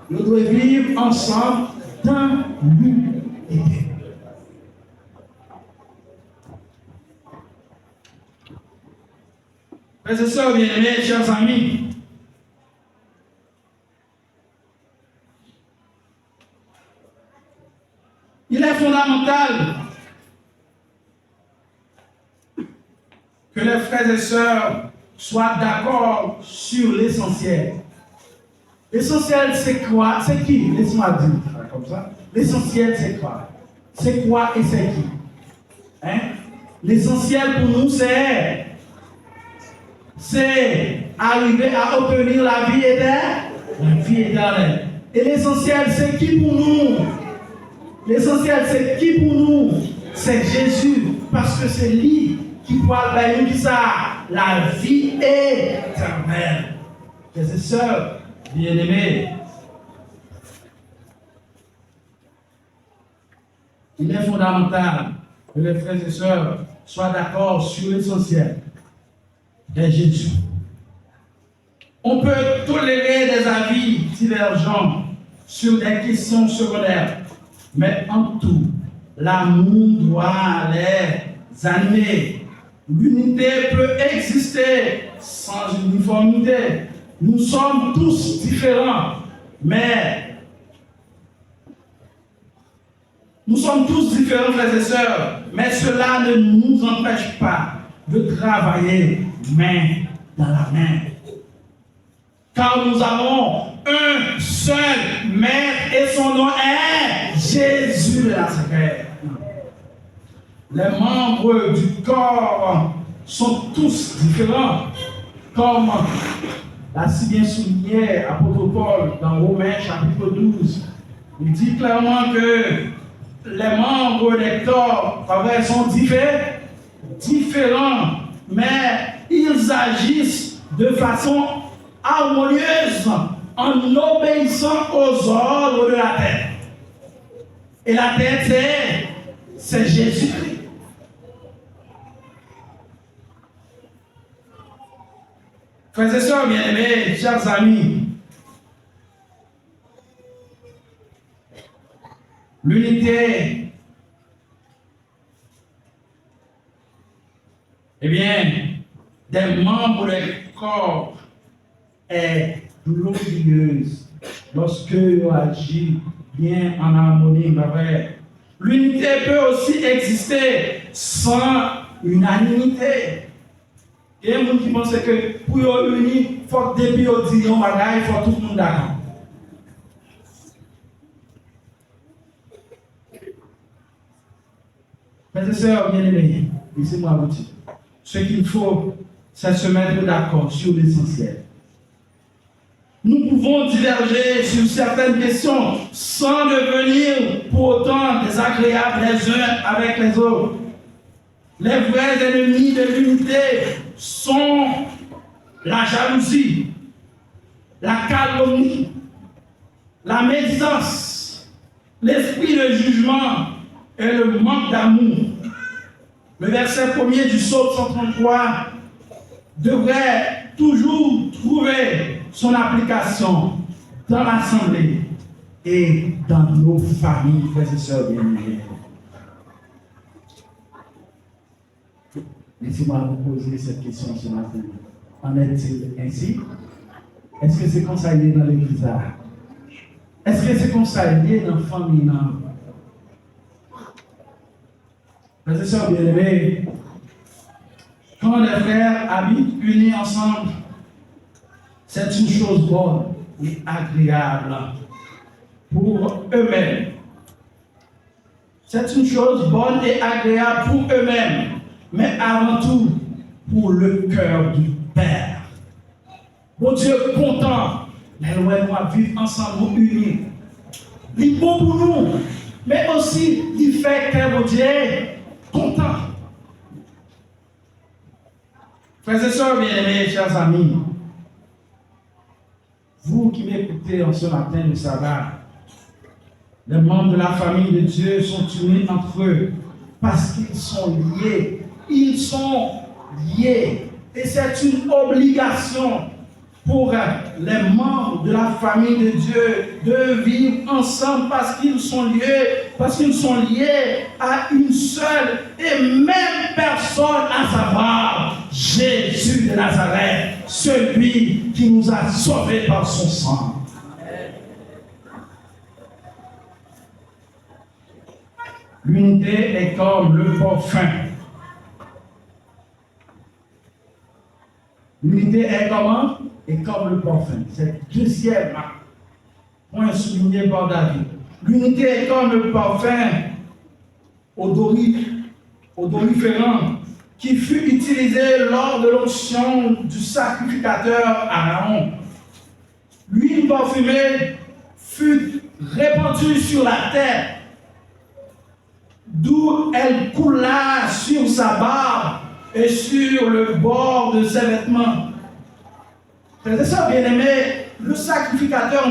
Nous devons vivre ensemble dans l'unité. Frères et sœurs bien-aimés, chers amis, il est fondamental que les frères et sœurs soient d'accord sur l'essentiel. L'essentiel, c'est quoi? C'est qui? Laisse-moi dire comme ça. L'essentiel, c'est quoi? C'est quoi et c'est qui? Hein? L'essentiel pour nous, c'est arriver à obtenir la vie éternelle. Et l'essentiel, c'est qui pour nous? L'essentiel, c'est qui pour nous? C'est Jésus, parce que c'est lui qui pourra nous dire ça, la vie éternelle. Frères et sœurs, bien-aimés, il est fondamental que les frères et sœurs soient d'accord sur l'essentiel de Jésus. On peut tolérer des avis divergents sur des questions secondaires, mais en tout, l'amour doit les animer. L'unité peut exister sans uniformité. Nous sommes tous différents, mais nous sommes tous différents, frères et sœurs, mais cela ne nous empêche pas de travailler main dans la main. Car nous avons un seul Maître et son nom est Jésus de Nazareth. Les membres du corps sont tous différents, comme l'a si bien souligné l'apôtre Paul dans Romains chapitre 12. Il dit clairement que les membres des corps sont différents, mais ils agissent de façon harmonieuse en obéissant aux ordres de la tête. Et la tête, c'est Jésus-Christ. Frères et sœurs bien-aimés, chers amis, l'unité, eh bien, des membres du corps est glorieuse lorsque on agit bien en harmonie avec. L'unité peut aussi exister sans unanimité. Il y a des gens qui pensent que pour être unis, il faut que depuis on dit non, il faut que tout le monde d'accord. Mes sœurs bien-aimés, laissez-moi vous dire, ce qu'il faut, c'est se mettre d'accord sur l'essentiel. Nous pouvons diverger sur certaines questions sans devenir pour autant désagréables les uns avec les autres. Les vrais ennemis de l'unité sont la jalousie, la calomnie, la médisance, l'esprit de jugement et le manque d'amour. Le verset 1er du psaume 133 devrait toujours trouver son application dans l'assemblée et dans nos familles, frères et sœurs bien-aimés. Laissez-moi vous poser cette question ce matin. En est-il ainsi? Est-ce que c'est comme ça lié dans l'église? Est-ce que c'est comme ça lié dans la famille? Frères et sœurs bien-aimés, quand les frères habitent unis ensemble, c'est une chose bonne et agréable pour eux-mêmes. C'est une chose bonne et agréable pour eux-mêmes, mais avant tout pour le cœur du Père. Bon Dieu content, les lois vivre ensemble unis. Il est bon pour nous, mais aussi il fait que bon Dieu content. Frères et sœurs bien-aimés, chers amis, vous qui m'écoutez en ce matin de sabbat, les membres de la famille de Dieu sont unis entre eux parce qu'ils sont liés. Ils sont liés. Et c'est une obligation pour les membres de la famille de Dieu de vivre ensemble parce qu'ils sont liés à une seule et même personne, à savoir Jésus de Nazareth, celui qui nous a sauvés par son sang. L'unité est comme le parfum. L'unité est comment? Et comme le parfum. C'est le deuxième point souligné par David. L'unité est comme le parfum odoriférant qui fut utilisé lors de l'onction du sacrificateur Aaron. L'huile parfumée fut répandue sur la tête, d'où elle coula sur sa barbe et sur le bord de ses vêtements. Frères et sœurs bien-aimés, le sacrificateur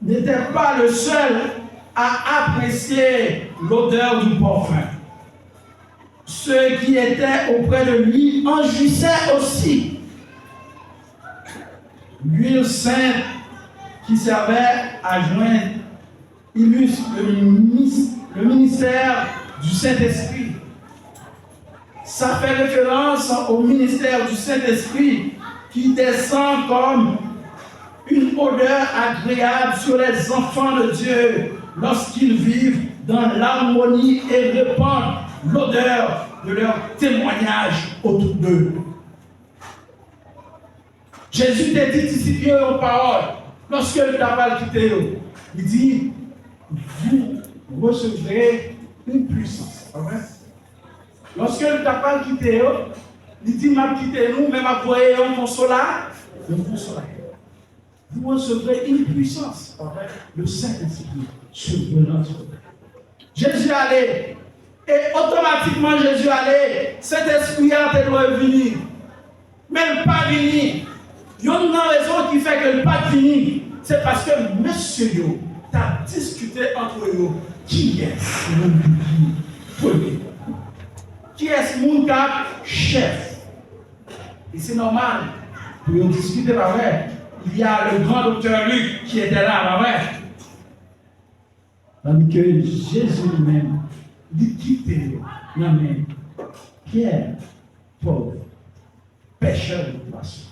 n'était pas le seul à apprécier l'odeur du parfum. Ceux qui étaient auprès de lui en jouissaient aussi. L'huile sainte qui servait à joindre illustre le ministère du Saint-Esprit. Ça fait référence au ministère du Saint-Esprit qui descend comme une odeur agréable sur les enfants de Dieu lorsqu'ils vivent dans l'harmonie et répandent l'odeur de leur témoignage autour d'eux. Jésus t'a dit ici bien aux paroles, lorsque le tabac quitté, il dit, vous recevrez une puissance. Lorsque le tabac quitté, il dit, m'a quitté nous, mais m'a voyé un consolateur. Vous recevrez une puissance, le Saint-Esprit, sur notre vie. Jésus allait, et automatiquement Jésus allait, cet esprit a été revenu. Mais le pas venu. Il y a une raison qui fait que le pas venu. C'est parce que monsieur yo, t'as discuté entre eux. Qui est mon premier? Qui est mon chef? Et c'est normal. Pour discuter, pas vrai. Il y a le grand docteur Luc qui était là, pas vrai. Tandis que Jésus lui-même dit quitter non mais Pierre, pauvre, pécheur de poisson.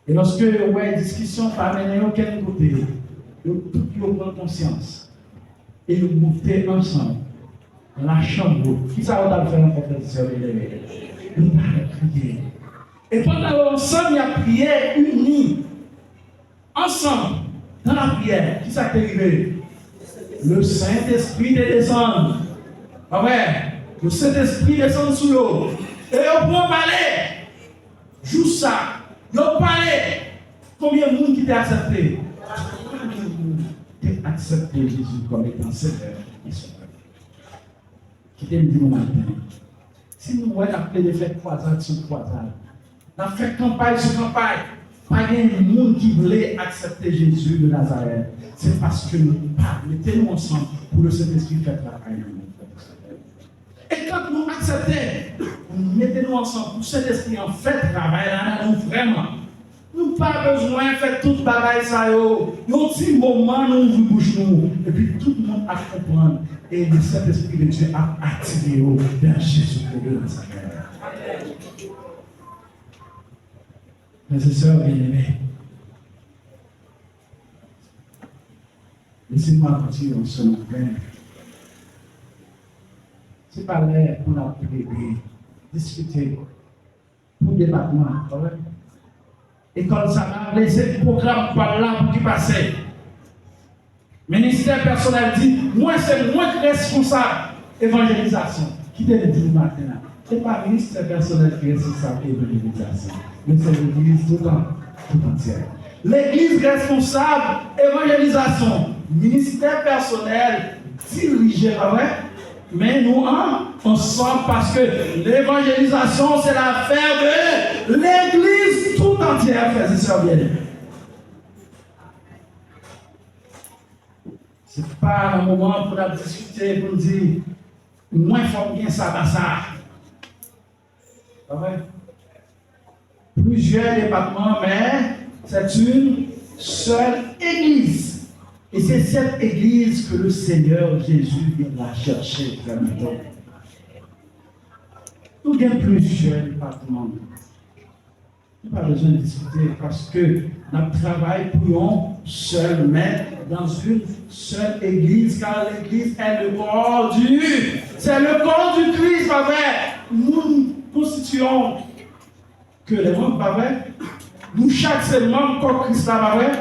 Et lorsque une discussion pas mener aucun côté, tout le monde conscience et nous monter ensemble dans la chambre. Qui ça va faire en compétition? Nous allons prier. Et pendant ensemble, il y a prié unis, ensemble, dans la prière. Qui ça t'est arrivé? Le Saint-Esprit descend. Ah ouais, le Saint-Esprit descend sur l'eau. Et on peut parler. Joue ça. On parle. Combien de monde qui t'a accepté? T'a accepté Jésus comme étant Seigneur et Sauveur. Qui t'a dit au matin. Si nous voulons appeler les fêtes croisades sur croisades, nous avons fait campagne sur campagne. Pas de monde qui voulait accepter Jésus de Nazareth. C'est parce que nous mettons ensemble pour le Saint-Esprit faire travail. Et quand nous acceptons, nous mettons ensemble pour le Saint-Esprit en fait travail, là, nous vraiment. Nous n'avons pas besoin de faire tout le bagage. Il y a un petit moment où nous ouvrons bouche nous. Et puis tout le monde a comprendre. Et le Saint-Esprit de Dieu a attiré vers Jésus de Nazareth. Mes sœurs bien-aimés, laissez-moi continuer en ce moment. C'est pas l'air pour la prier, discuter, pour débattement. Et comme ça m'a laissé le programme par là pour qui passait. Ministère personnel dit, moi c'est moi qui responsable évangélisation. Qui te le dit le matin là? Ce n'est pas le ministère personnel qui est responsable évangélisation. Mais c'est l'église tout entière. L'église responsable, évangélisation, ministère personnel, dirigé, mais nous ensemble parce que l'évangélisation, c'est l'affaire de l'église tout entière, frères et sœurs bien-aimés. Ce n'est pas un moment pour nous discuter, pour nous dire, moi, il faut bien ça, ça. Pas vrai? plusieurs départements, mais c'est une seule église. Et c'est cette église que le Seigneur Jésus vient la chercher. Nous avons plusieurs départements. Il n'y a pas besoin de discuter parce que notre travail pour un seul maître dans une seule église, car l'église est le corps c'est le corps du Christ, pas vrai? Nous constituons que les membres, pas vrai? Nous, chaque seul membre, corps Christ, pas vrai?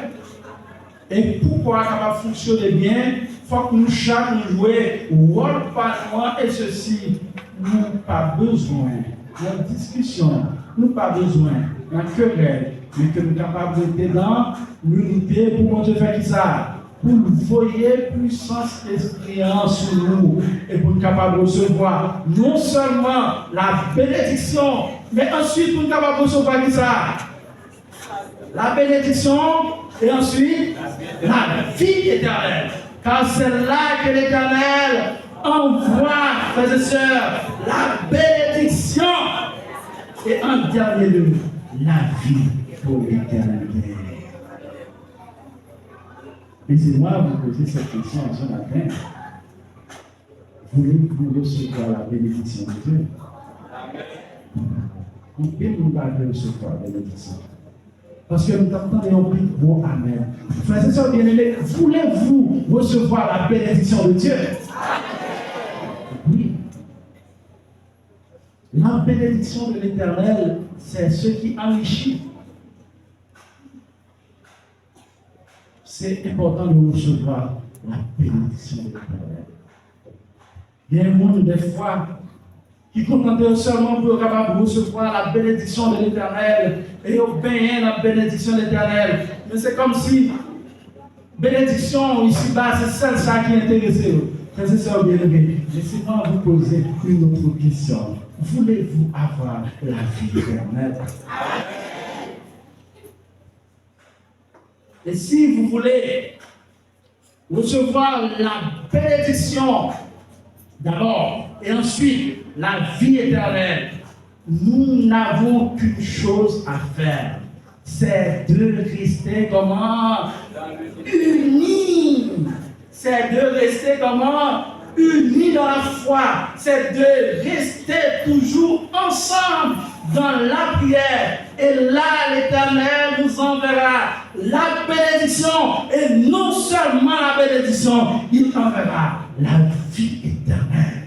Et pourquoi ça va fonctionner bien, il faut que nous chaque nous jouions rôle par moi et ceci. Nous n'avons pas besoin de discussion, nous n'avons pas besoin de querelle, mais que nous sommes capables d'être dans l'unité pour qu'on faire qui ça? Pour voyer puissance esprit sur nous et pour être capable de recevoir non seulement la bénédiction, mais ensuite pour être capable de recevoir qui ça? La bénédiction et ensuite la vie éternelle. Car c'est là que l'Éternel envoie, frères et sœurs, la bénédiction et en dernier lieu, la vie pour l'éternité. Laissez-moi vous poser cette question ce matin. Voulez-vous recevoir la bénédiction de Dieu? Combien nous allons recevoir la bénédiction? Parce que nous entendons un petit mot amen. Frères et sœurs bien-aimés, voulez-vous recevoir la bénédiction de Dieu? Oui. La bénédiction de l'Éternel, c'est ce qui enrichit. C'est important de recevoir la bénédiction de l'Éternel. Il y a un monde des fois qui contentait seulement pour capable recevoir la bénédiction de l'Éternel et obéir la bénédiction de l'Éternel. Mais c'est comme si bénédiction ici-bas, c'est celle ça qui intéresse. Frères et sœurs bien-aimés, laissez-moi vous poser une autre question. Voulez-vous avoir la vie éternelle? Et si vous voulez recevoir la bénédiction d'abord et ensuite la vie éternelle, nous n'avons qu'une chose à faire, c'est de rester comment? Unis. C'est de rester comment? Unis dans la foi. C'est de rester toujours ensemble dans la prière. Et là, l'Éternel nous enverra la bénédiction. Et non seulement la bénédiction, il enverra la vie éternelle.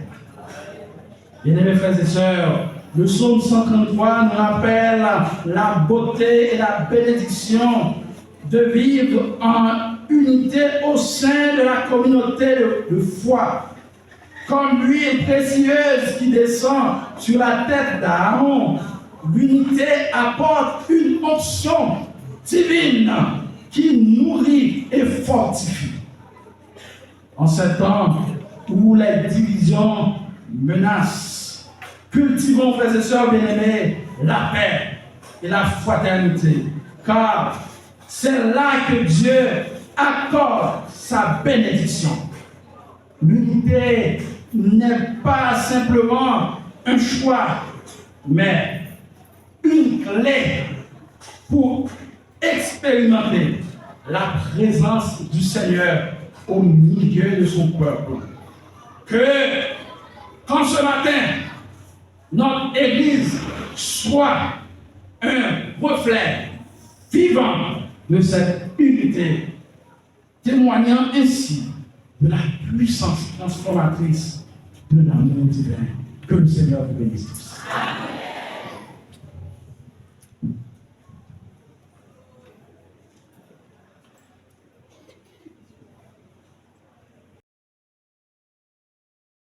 Bien-aimés frères et sœurs, le psaume 133 nous rappelle la beauté et la bénédiction de vivre en unité au sein de la communauté de foi. Comme l'huile précieuse qui descend sur la tête d'Aaron, l'unité apporte une onction divine qui nourrit et fortifie. En ce temps où les divisions menacent, cultivons, frères et sœurs bien-aimés, la paix et la fraternité, car c'est là que Dieu accorde sa bénédiction. L'unité n'est pas simplement un choix, mais une clé pour expérimenter la présence du Seigneur au milieu de son peuple. Que quand ce matin, notre Église soit un reflet vivant de cette unité, témoignant ainsi de la puissance transformatrice de l'amour divin. Que le Seigneur vous bénisse tous.